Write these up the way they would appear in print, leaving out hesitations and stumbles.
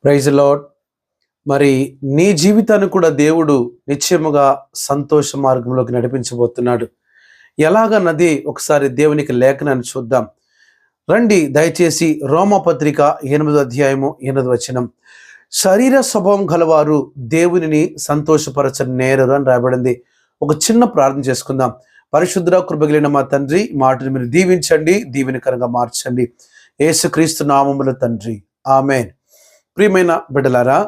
Praise lord. మరి నీ జీవితాన్ని కూడా దేవుడు నిశ్చయముగా సంతోష మార్గంలోకి నడిపించబోతున్నాడు. ఎలాగన్నది ఒకసారి దేవునికి లేఖనాన్ని చూద్దాం రండి. దయచేసి రోమపత్రిక 8వ అధ్యాయము 8వ వచనం. శరీర స్వభావం గలవారు దేవునిని సంతోషపరచని నేరరు అని రాయబడింది. ఒక చిన్న ప్రార్థన చేసుకుందాం. పరిశుద్ధ కృపగలిగిన మా తండ్రి, మాటను మీరు దీవించండి, దీవెనకరంగా మార్చండి. యేసుక్రీస్తు నామములో తండ్రి, ఆమేన్. ప్రియమైన బిడ్డలారా,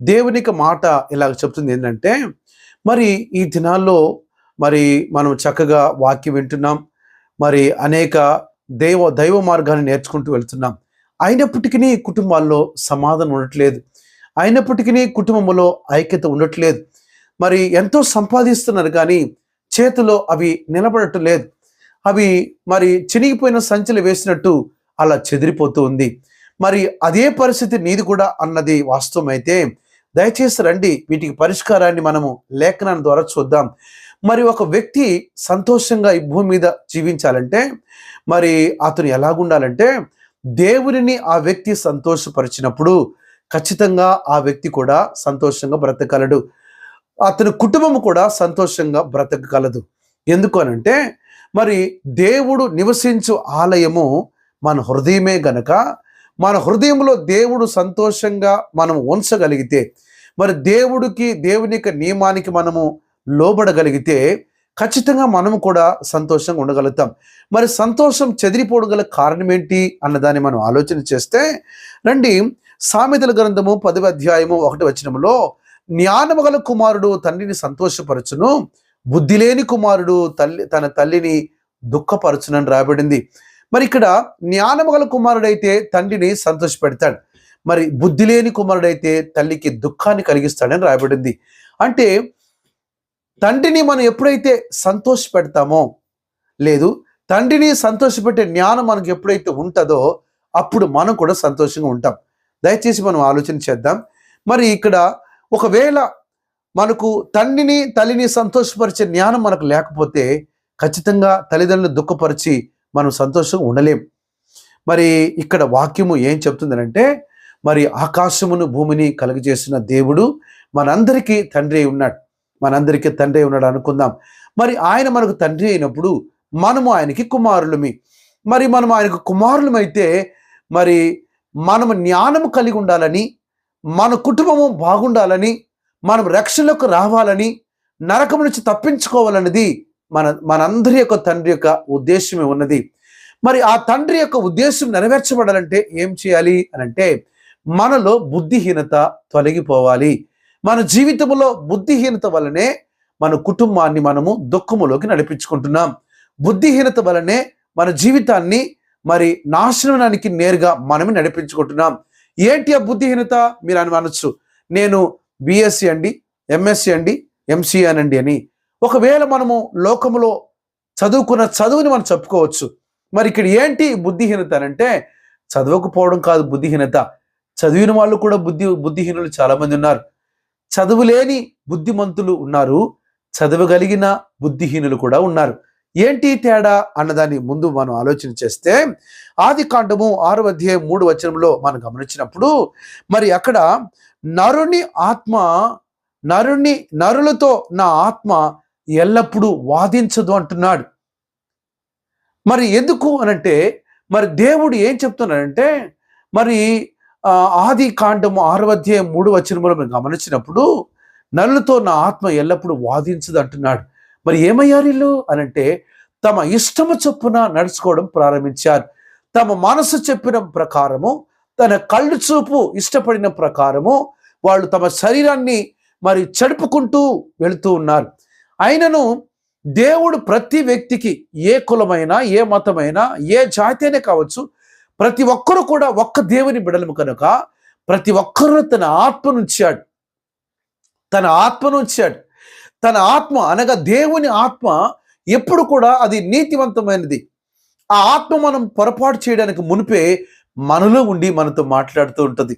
దేవునికి మాట ఇలాగ చెప్తుంది ఏంటంటే, మరి ఈ దినాల్లో మరి మనం చక్కగా వాక్యం వింటున్నాం, మరి అనేక దైవ మార్గాన్ని నేర్చుకుంటూ వెళ్తున్నాం. అయినప్పటికీ కుటుంబాల్లో సమాధానం ఉండట్లేదు, అయినప్పటికీ కుటుంబంలో ఐక్యత ఉండట్లేదు. మరి ఎంతో సంపాదిస్తున్నారు కానీ చేతిలో అవి నిలబడటం లేదు. అవి మరి చినిగిపోయిన సంచులు వేసినట్టు అలా చెదిరిపోతూ ఉంది. మరి అదే పరిస్థితి నీది కూడా అన్నది వాస్తవమైతే దయచేసి రండి, వీటికి పరిష్కారాన్ని మనము లేఖనం ద్వారా చూద్దాం. మరి ఒక వ్యక్తి సంతోషంగా ఈ భూమి మీద జీవించాలంటే మరి అతను ఎలాగుండాలంటే, దేవునిని ఆ వ్యక్తి సంతోషపరిచినప్పుడు ఖచ్చితంగా ఆ వ్యక్తి కూడా సంతోషంగా బ్రతకగలడు, అతని కుటుంబం కూడా సంతోషంగా బ్రతకగలదు. ఎందుకు అనంటే, మరి దేవుడు నివసించు ఆలయము మన హృదయమే గనక, మన హృదయంలో దేవుడు సంతోషంగా మనం ఉంచగలిగితే, మరి దేవుని యొక్క నియమానికి మనము లోబడగలిగితే ఖచ్చితంగా మనము కూడా సంతోషంగా ఉండగలుగుతాం. మరి సంతోషం చెదిరిపోవడం గల కారణం ఏంటి అన్నదాన్ని మనం ఆలోచన చేస్తే రండి. సామెతల గ్రంథము 10వ అధ్యాయము 1వ వచనములో, జ్ఞానము గల కుమారుడు తండ్రిని సంతోషపరచును, బుద్ధి లేని కుమారుడు తన తల్లిని దుఃఖపరచునని రాబడింది. మరి ఇక్కడ జ్ఞానము గల కుమారుడైతే తండ్రిని సంతోషపెడతాడు, మరి బుద్ధి లేని కుమారుడైతే తల్లికి దుఃఖాన్ని కలిగిస్తాడని రాయబడింది. అంటే తండ్రిని మనం ఎప్పుడైతే సంతోష పెడతామో, లేదు తండ్రిని సంతోషపెట్టే జ్ఞానం మనకు ఎప్పుడైతే ఉంటుందో అప్పుడు మనం కూడా సంతోషంగా ఉంటాం. దయచేసి మనం ఆలోచన చేద్దాం. మరి ఇక్కడ ఒకవేళ మనకు తండ్రిని తల్లిని సంతోషపరిచే జ్ఞానం మనకు లేకపోతే ఖచ్చితంగా తల్లిదండ్రులను దుఃఖపరిచి మనం సంతోషంగా ఉండలేం. మరి ఇక్కడ వాక్యము ఏం చెప్తుందనంటే, మరి ఆకాశమును భూమిని కలుగజేసిన దేవుడు మనందరికీ తండ్రి ఉన్నాడు, మనందరికీ తండ్రి ఉన్నాడు అనుకుందాం. మరి ఆయన మనకు తండ్రి అయినప్పుడు మనము ఆయనకి కుమారులమి. మరి మనం ఆయనకు కుమారులమైతే మరి మనము జ్ఞానము కలిగి ఉండాలని, మన కుటుంబము బాగుండాలని, మనం రక్షణలోకి రావాలని, నరకం నుంచి తప్పించుకోవాలన్నది మనందరి యొక్క తండ్రి యొక్క ఉద్దేశమే ఉన్నది. మరి ఆ తండ్రి యొక్క ఉద్దేశం నెరవేర్చబడాలంటే ఏం చేయాలి అనంటే, మనలో బుద్ధిహీనత తొలగిపోవాలి. మన జీవితంలో బుద్ధిహీనత వలనే మన కుటుంబాన్ని మనము దుఃఖములోకి నడిపించుకుంటున్నాం. బుద్ధిహీనత వలనే మన జీవితాన్ని మరి నాశనానికి నేరుగా మనమే నడిపించుకుంటున్నాం. ఏంటి ఆ బుద్ధిహీనత? మీరు అని అనొచ్చు, నేను బిఎస్సి అండి, ఎంఎస్సి అండి, ఎంసీఏ అనండి అని. ఒకవేళ మనము లోకములో చదువుకున్న చదువుని మనం చెప్పుకోవచ్చు. మరి ఇక్కడ ఏంటి బుద్ధిహీనత అంటే, చదవకపోవడం కాదు బుద్ధిహీనత. చదివిన వాళ్ళు కూడా బుద్ధిహీనులు చాలా మంది ఉన్నారు. చదువులేని బుద్ధిమంతులు ఉన్నారు, చదవగలిగిన బుద్ధిహీనులు కూడా ఉన్నారు. ఏంటి తేడా అన్నదాన్ని ముందు మనం ఆలోచన చేస్తే, ఆదికాండము 6వ అధ్యాయం 3వ వచనంలో మనం గమనించినప్పుడు, మరి అక్కడ నరులతో నా ఆత్మ ఎల్లప్పుడూ వాదించదు అంటున్నాడు. మరి ఎందుకు అనంటే, మరి దేవుడు ఏం చెప్తున్నాడంటే, మరి ఆది కాండము 6వ అధ్యాయం 3వ వచనంలో మనం గమనించినప్పుడు, నరులతో నా ఆత్మ ఎల్లప్పుడూ వాదించదు అంటున్నాడు. మరి ఏమయ్యారు వీళ్ళు అనంటే, తమ ఇష్టము చొప్పున నడుచుకోవడం ప్రారంభించారు. తమ మనసు చెప్పిన ప్రకారము, తన కళ్ళు చూపు ఇష్టపడిన ప్రకారము వాళ్ళు తమ శరీరాన్ని మరి చెడుపుకుంటూ వెళుతూ ఉన్నారు. అయినను దేవుడు ప్రతి వ్యక్తికి, ఏ కులమైనా, ఏ మతమైనా, ఏ జాతి అయినా కావచ్చు, ప్రతి ఒక్కరూ కూడా ఒక్క దేవుని బిడ్డలము కనుక ప్రతి ఒక్కరూ తన ఆత్మను ఉంచాడు. తన ఆత్మ అనగా దేవుని ఆత్మ ఎప్పుడు కూడా అది నీతివంతమైనది. ఆ ఆత్మ మనం పొరపాటు చేయడానికి మునిపే మనలో ఉండి మనతో మాట్లాడుతూ ఉంటుంది.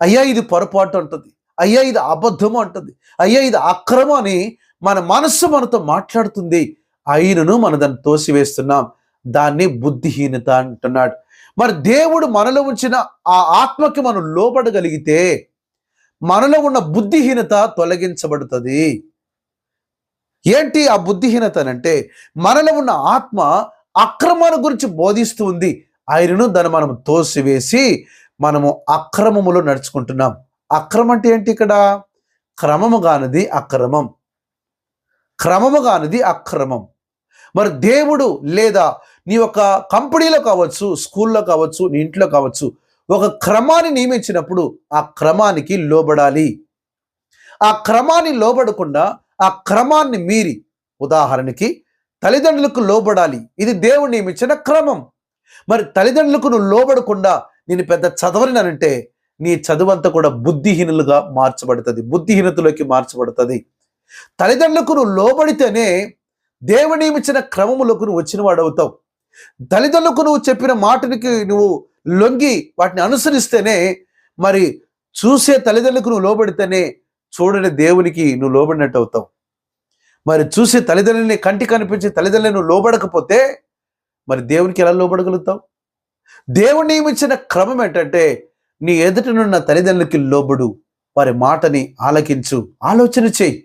అయ్యా ఇది పొరపాటు అంటుంది, అయ్యా ఇది అబద్ధము అంటుంది, అయ్యా ఇది అక్రమం అని మన మనస్సు మనతో మాట్లాడుతుంది. అయినను మనం దాన్ని తోసివేస్తున్నాం. దాన్ని బుద్ధిహీనత అంటున్నాడు. మరి దేవుడు మనలో ఉంచిన ఆ ఆత్మకి మనం లోబడగలిగితే మనలో ఉన్న బుద్ధిహీనత తొలగించబడుతుంది. ఏంటి ఆ బుద్ధిహీనత అంటే, మనలో ఉన్న ఆత్మ అక్రమాల గురించి బోధిస్తూ ఉంది. ఆయనను దాన్ని మనం తోసివేసి మనము అక్రమములో నడుచుకుంటున్నాం. అక్రమం అంటే ఏంటి? ఇక్కడ క్రమము కానిది అక్రమం, క్రమము కానిది అక్రమం. మరి దేవుడు లేదా నీ యొక్క కంపెనీలో కావచ్చు, స్కూల్లో కావచ్చు, నీ ఇంట్లో కావచ్చు, ఒక క్రమాన్ని నియమించినప్పుడు ఆ క్రమానికి లోబడాలి. ఆ క్రమాన్ని లోబడకుండా ఆ క్రమాన్ని మీరి, ఉదాహరణకి తల్లిదండ్రులకు లోబడాలి, ఇది దేవుడు నియమించిన క్రమం. మరి తల్లిదండ్రులకు నువ్వు లోబడకుండా నేను పెద్ద చదవనినంటే నీ చదువంతా కూడా బుద్ధిహీనులుగా మార్చబడుతుంది, బుద్ధిహీనతలోకి మార్చబడుతుంది. తల్లిదండ్రులకు నువ్వు లోబడితేనే దేవుడు నియమించిన క్రమములకు నువ్వు వచ్చిన వాడవుతావు. తల్లిదండ్రులకు నువ్వు చెప్పిన మాటనికి నువ్వు లొంగి వాటిని అనుసరిస్తేనే, మరి చూసే తల్లిదండ్రులకు నువ్వు లోబడితేనే చూడని దేవునికి నువ్వు లోబడినట్టు అవుతావు. మరి చూసే తల్లిదండ్రులని, కంటికి కనిపించే తల్లిదండ్రులను నువ్వు లోబడకపోతే మరి దేవునికి ఎలా లోబడగలుగుతావు? దేవుడు నియమించిన క్రమం ఏంటంటే, నీ ఎదుటనున్న తల్లిదండ్రులకి లోబడు, వారి మాటని ఆలకించు, ఆలోచన చేయి,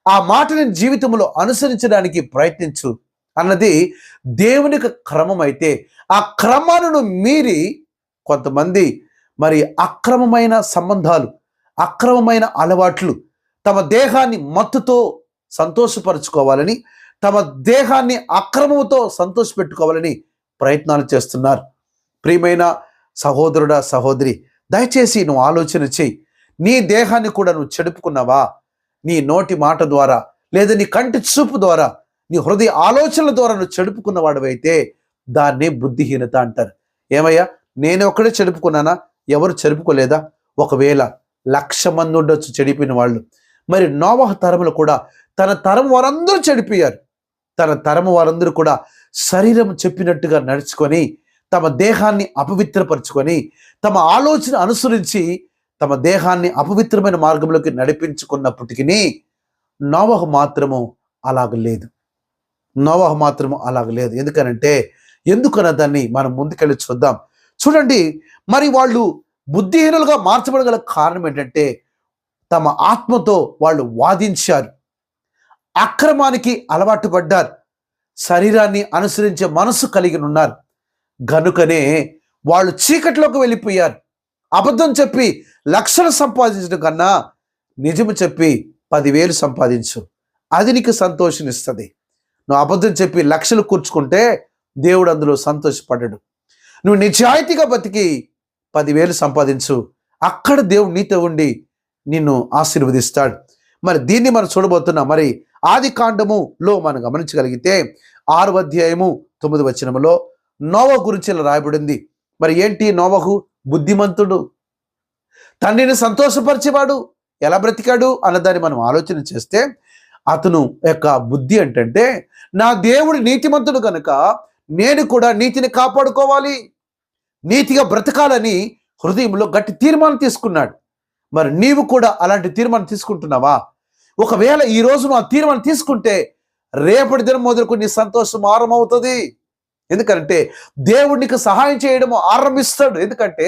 ఆ మాటని జీవితంలో అనుసరించడానికి ప్రయత్నించు అన్నది దేవుని యొక్క క్రమం. అయితే ఆ క్రమాలను మీరి కొంతమంది మరి అక్రమమైన సంబంధాలు, అక్రమమైన అలవాట్లు, తమ దేహాన్ని మత్తుతో సంతోషపరచుకోవాలని, తమ దేహాన్ని అక్రమంతో సంతోషపెట్టుకోవాలని ప్రయత్నాలు చేస్తున్నారు. ప్రియమైన సహోదరుడా, సహోదరి, దయచేసి నువ్వు ఆలోచన చేయి. నీ దేహాన్ని కూడా నువ్వు చెడుపుకున్నావా? నీ నోటి మాట ద్వారా, లేదా నీ కంటి చూపు ద్వారా, నీ హృదయ ఆలోచనల ద్వారా నువ్వు చెడుపుకున్నవాడవైతే దాన్నే బుద్ధిహీనత అంటారు. ఏమయ్యా, నేను ఒక్కడే చెడుపుకున్నానా? ఎవరు చెడుపుకోలేదా? ఒకవేళ 1,00,000 మంది ఉండొచ్చు చెడిపోయిన వాళ్ళు. మరి నోవహు తరములు కూడా తన తరం వారందరూ చెడిపోయారు. తన తరం వారందరూ కూడా శరీరం చెప్పినట్టుగా నడుచుకొని, తమ దేహాన్ని అపవిత్రపరుచుకొని, తమ ఆలోచన అనుసరించి తమ దేహాన్ని అపవిత్రమైన మార్గంలోకి నడిపించుకున్నప్పటికీ నోవహు మాత్రము అలాగలేదు. నోవహు మాత్రము అలాగలేదు. ఎందుకన్న దాన్ని మనం ముందుకెళ్ళి చూద్దాం. చూడండి, మరి వాళ్ళు బుద్ధిహీనులుగా మార్చబడగల కారణం ఏంటంటే, తమ ఆత్మతో వాళ్ళు వాదించారు, అక్రమానికి అలవాటు పడ్డారు, శరీరాన్ని అనుసరించే మనసు కలిగి ఉన్నారు. గనుకనే వాళ్ళు చీకట్లోకి వెళ్ళిపోయారు. అబద్ధం చెప్పి 1,00,000 సంపాదించడం కన్నా నిజము చెప్పి 10,000 సంపాదించు, అది నీకు సంతోషాన్నిస్తుంది. నువ్వు అబద్ధం చెప్పి 1,00,000 కూర్చుకుంటే దేవుడు అందులో సంతోషపడ్డాడు. నువ్వు నిజాయితీగా బతికి 10,000 సంపాదించు, అక్కడ దేవుడు నీతో ఉండి నిన్ను ఆశీర్వదిస్తాడు. మరి దీన్ని మనం చూడబోతున్నాం. మరి ఆది కాండములో మనం గమనించగలిగితే 6వ అధ్యాయము 9వ వచనములో నోవహు గురించి ఇలా రాయబడింది. మరి ఏంటి నోవహు? బుద్ధిమంతుడు, తండ్రిని సంతోషపరిచేవాడు. ఎలా బ్రతికాడు అన్నదాన్ని మనం ఆలోచన చేస్తే, అతను యొక్క బుద్ధి ఏంటంటే, నా దేవుడు నీతిమంతుడు కనుక నేను కూడా నీతిని కాపాడుకోవాలి, నీతిగా బ్రతకాలని హృదయంలో గట్టి తీర్మానం తీసుకున్నాడు. మరి నీవు కూడా అలాంటి తీర్మానం తీసుకుంటున్నావా? ఒకవేళ ఈ రోజు నువ్వు ఆ తీర్మానం తీసుకుంటే రేపటి దినం మొదలుకు నీ సంతోషం ఆరంభమవుతుంది. ఎందుకంటే దేవుడు నీకు సహాయం చేయడం ఆరంభిస్తాడు. ఎందుకంటే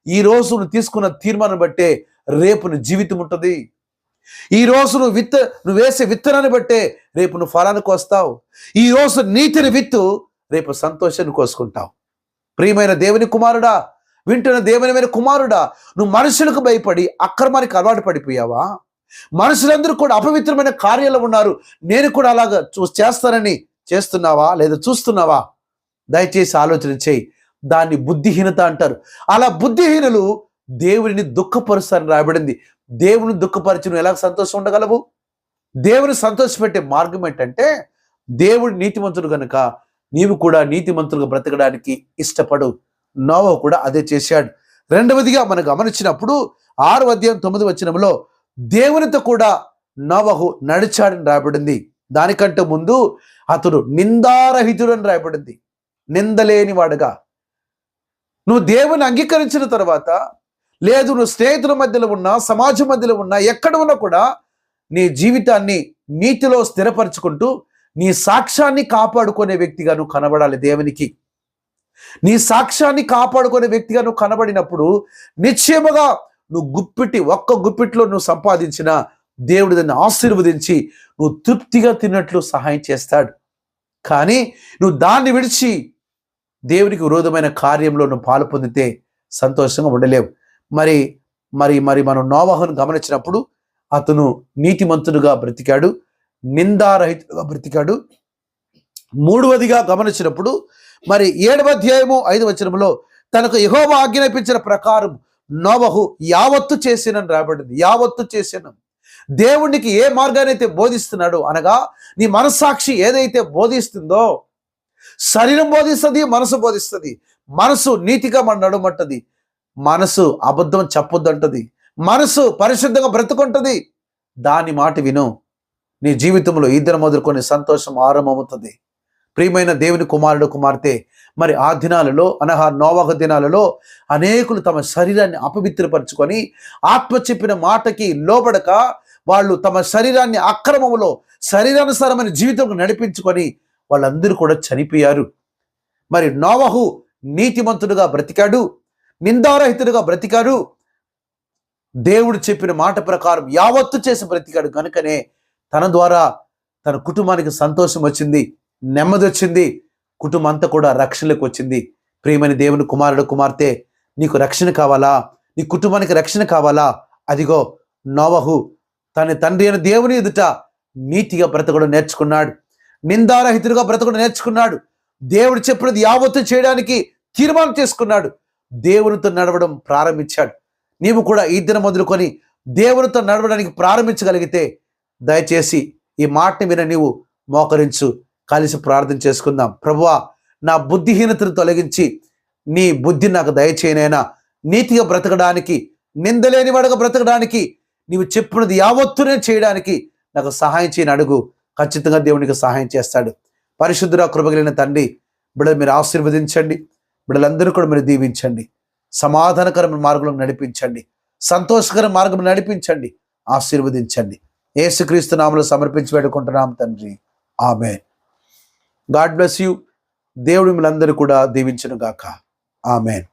ఈ రోజు నువ్వు తీసుకున్న తీర్మానం బట్టే రేపు నీ జీవితం ఉంటుంది. ఈ రోజు నువ్వు వేసే విత్తనాన్ని బట్టే రేపు నువ్వు ఫలాన్ని కోస్తావు. ఈ రోజు నీతిని విత్తు, రేపు సంతోషాన్ని కోసుకుంటావు. ప్రియమైన దేవుని కుమారుడా, వింటున్న దేవుని కుమారుడా, నువ్వు మనుషులకు భయపడి అక్రమానికి అలవాటు పడిపోయావా? మనుషులందరూ కూడా అపవిత్రమైన కార్యాలు ఉన్నారు, నేను కూడా అలాగా చేస్తానని చేస్తున్నావా లేదా చూస్తున్నావా? దయచేసి ఆలోచన చేయి. దాన్ని బుద్ధిహీనత అంటారు. అలా బుద్ధిహీనులు దేవుడిని దుఃఖపరుస్తారని రాయబడింది. దేవుని దుఃఖపరిచి నువ్వు ఎలా సంతోషం ఉండగలవు? దేవుని సంతోషపెట్టే మార్గం ఏంటంటే, దేవుడు నీతిమంతుడు కనుక నీవు కూడా నీతిమంతులుగా బ్రతకడానికి ఇష్టపడు. నోవహు కూడా అదే చేశాడు. రెండవదిగా మనం గమనించినప్పుడు 6వ అధ్యాయం 9వ వచనంలో దేవునితో కూడా నోవహు నడిచాడని రాయబడింది. దానికంటే ముందు అతడు నిందారహితుడు అని రాయబడింది. నిందలేని వాడుగా. నువ్వు దేవుని అంగీకరించిన తర్వాత, లేదు నువ్వు స్నేహితుల మధ్యలో ఉన్నా, సమాజం మధ్యలో ఉన్నా, ఎక్కడ ఉన్నా కూడా నీ జీవితాన్ని నీతిలో స్థిరపరచుకుంటూ నీ సాక్ష్యాన్ని కాపాడుకునే వ్యక్తిగా నువ్వు కనబడాలి దేవునికి. నీ సాక్ష్యాన్ని కాపాడుకునే వ్యక్తిగా నువ్వు కనబడినప్పుడు నిశ్చయముగా నువ్వు ఒక్క గుప్పిట్లో నువ్వు సంపాదించిన దేవుడు దాన్ని ఆశీర్వదించి నువ్వు తృప్తిగా తిన్నట్లు సహాయం చేస్తాడు. కానీ నువ్వు దాన్ని విడిచి దేవునికి విరోధమైన కార్యంలో నువ్వు పాలు పొందితే సంతోషంగా ఉండలేవు. మరి మరి మరి మనం నోవహును గమనించినప్పుడు అతను నీతిమంతుడుగా బ్రతికాడు, నిందారహితుడుగా బ్రతికాడు. మూడవదిగా గమనించినప్పుడు మరి 7వ అధ్యాయము 5వ వచనంలో తనకు యెహోవా ఆజ్ఞాపించిన ప్రకారం నోవహు యావత్తు చేసినని రాబడింది. యావత్తు చేసినం. దేవునికి ఏ మార్గాన్ని అయితే బోధిస్తున్నాడో, అనగా నీ మనస్సాక్షి ఏదైతే బోధిస్తుందో, శరీరం బోధిస్తుంది, మనసు బోధిస్తుంది. మనసు నీతిగా మన నడుమంటది, మనసు అబద్ధం చెప్పొద్దంటది, మనసు పరిశుద్ధంగా బ్రతుకుంటది. దాని మాట విను, నీ జీవితంలో ఇద్దరు మొదలుకొని సంతోషం ఆరంభమవుతుంది. ప్రియమైన దేవుని కుమారుడు కుమార్తె, మరి ఆ దినాలలో అనగా నోవహు దినాలలో అనేకులు తమ శరీరాన్ని అపవిత్రపరచుకొని ఆత్మ చెప్పిన మాటకి లోబడక వాళ్ళు తమ శరీరాన్ని అక్రమములో శరీరానుసారమైన జీవితంలో నడిపించుకొని వాళ్ళందరూ కూడా చనిపోయారు. మరి నోవహు నీతిమంతుడుగా బ్రతికాడు, నిందారహితుడుగా బ్రతికాడు, దేవుడు చెప్పిన మాట ప్రకారం యావత్తు చేసి బ్రతికాడు. కనుకనే తన ద్వారా తన కుటుంబానికి సంతోషం వచ్చింది, నెమ్మది వచ్చింది, కుటుంబం అంతా కూడా రక్షణలోకి వచ్చింది. ప్రియమైన దేవుని కుమారుడు కుమార్తె, నీకు రక్షణ కావాలా? నీ కుటుంబానికి రక్షణ కావాలా? అదిగో నోవహు తన తండ్రి అయిన దేవుని ఎదుట నీతిగా బ్రతకడం నేర్చుకున్నాడు, నిందారహితుడిగా బ్రతకడం నేర్చుకున్నాడు. దేవుడు చెప్పినది యావత్తు చేయడానికి తీర్మానం చేసుకున్నాడు, దేవునితో నడవడం ప్రారంభించాడు. నీవు కూడా ఈ దినం మొదలుకొని దేవునితో నడవడానికి ప్రారంభించగలిగితే దయచేసి ఈ మాటని విన నీవు మోకరించు, కలిసి ప్రార్థన చేసుకుందాం. ప్రభువా, నా బుద్ధిహీనతను తొలగించి నీ బుద్ధి నాకు దయచేయనైనా, నీతిగా బ్రతకడానికి, నిందలేని వాడుగా బ్రతకడానికి, నీవు చెప్పినది యావత్తునే చేయడానికి నాకు సహాయం చేయని అడుగు. ఖచ్చితంగా దేవునికి సహాయం చేస్తాడు. పరిశుద్ధుడా, కృపగలిగిన తండ్రి, బిడ్డలు మీరు ఆశీర్వదించండి, బిడ్డలందరూ కూడా మీరు దీవించండి, సమాధానకరమైన మార్గంలో నడిపించండి, సంతోషకర మార్గంలో నడిపించండి, ఆశీర్వదించండి. యేసుక్రీస్తు నామములో సమర్పించి వేడుకుంటున్నాం తండ్రి, ఆమేన్. God bless you. దేవుడు మిమ్మల్ని అందరూ కూడా దీవించును గాక. ఆమేన్.